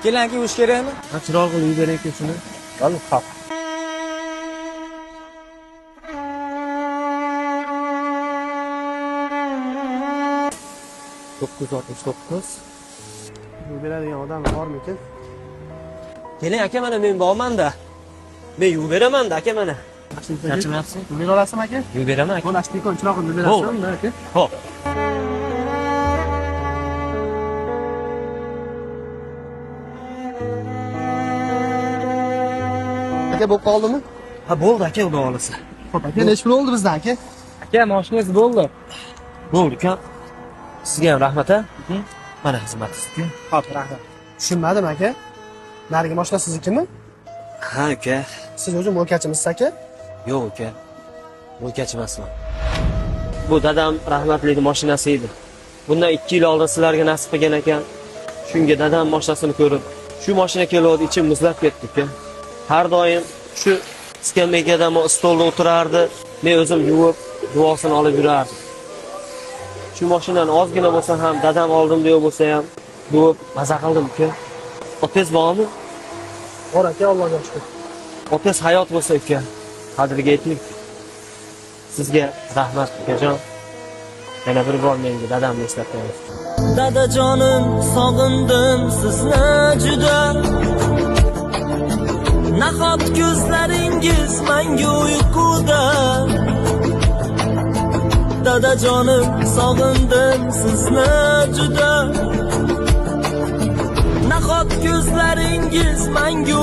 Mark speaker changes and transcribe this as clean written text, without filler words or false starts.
Speaker 1: Keling aka, uch kerakmi?
Speaker 2: Chiroq qilib bering shuni.
Speaker 1: Al, xo'p.
Speaker 2: Bu beradigan odam bormikin?
Speaker 3: Keling aka, mana men borman-da. Men yuvib beraman-da aka mana.
Speaker 2: Charchamayapsiz? Bera olasizmi aka?
Speaker 3: Yuvib beraman aka.
Speaker 2: Qo'l ashtikon chiroqni berasizmi aka?
Speaker 3: Xo'p.
Speaker 2: Aka bo'lib qoldimi?
Speaker 3: Ha, bo'ldi aka, xudo xolisa.
Speaker 2: Xo'p aka, necha pul oldi bizdan aka?
Speaker 1: Aka, mashinangiz bo'ldi.
Speaker 3: Bo'ldi uka. Sizga ham rahmat a. Mana xizmatingizga.
Speaker 2: Xo'p, rahmat. Tushunmadim aka. Narigi mashina siznikimi?
Speaker 3: Ha uka.
Speaker 2: Siz o'zi mo'lkachimisiz aka?
Speaker 3: Yo'q uka. Mo'lkach emasman. Bu dadam rahmatlining mashinasi edi. Bundan 2 yil oldin sizlarga nasib qilgan ekan. Shunga dadam mashinasini ko'rib, shu mashina keladi, ichim muzlab ketdi uka. Har doim shu skameyada stolda o'tirardi, men o'zim yuvib, duosini olib yurardim. Shu mashinani ozgina bo'lsa ham dadam oldimda yo'q bo'lsa ham yuvib maza qildim uka. Otangiz bormi?
Speaker 2: Bor aka, Allohga shukr.
Speaker 3: Otangiz hayot bo'lsa uka, qadriga yeting. Sizga rahmat ukajon. Yana bir bor menga dadamni eslatgansiz.
Speaker 4: Dadajonim, sog'indim sizni juda. Nahot ko'zlaringiz menga uyquda. Dadajonim, sog'indim sizni juda. Nahot ko'zlaringiz menga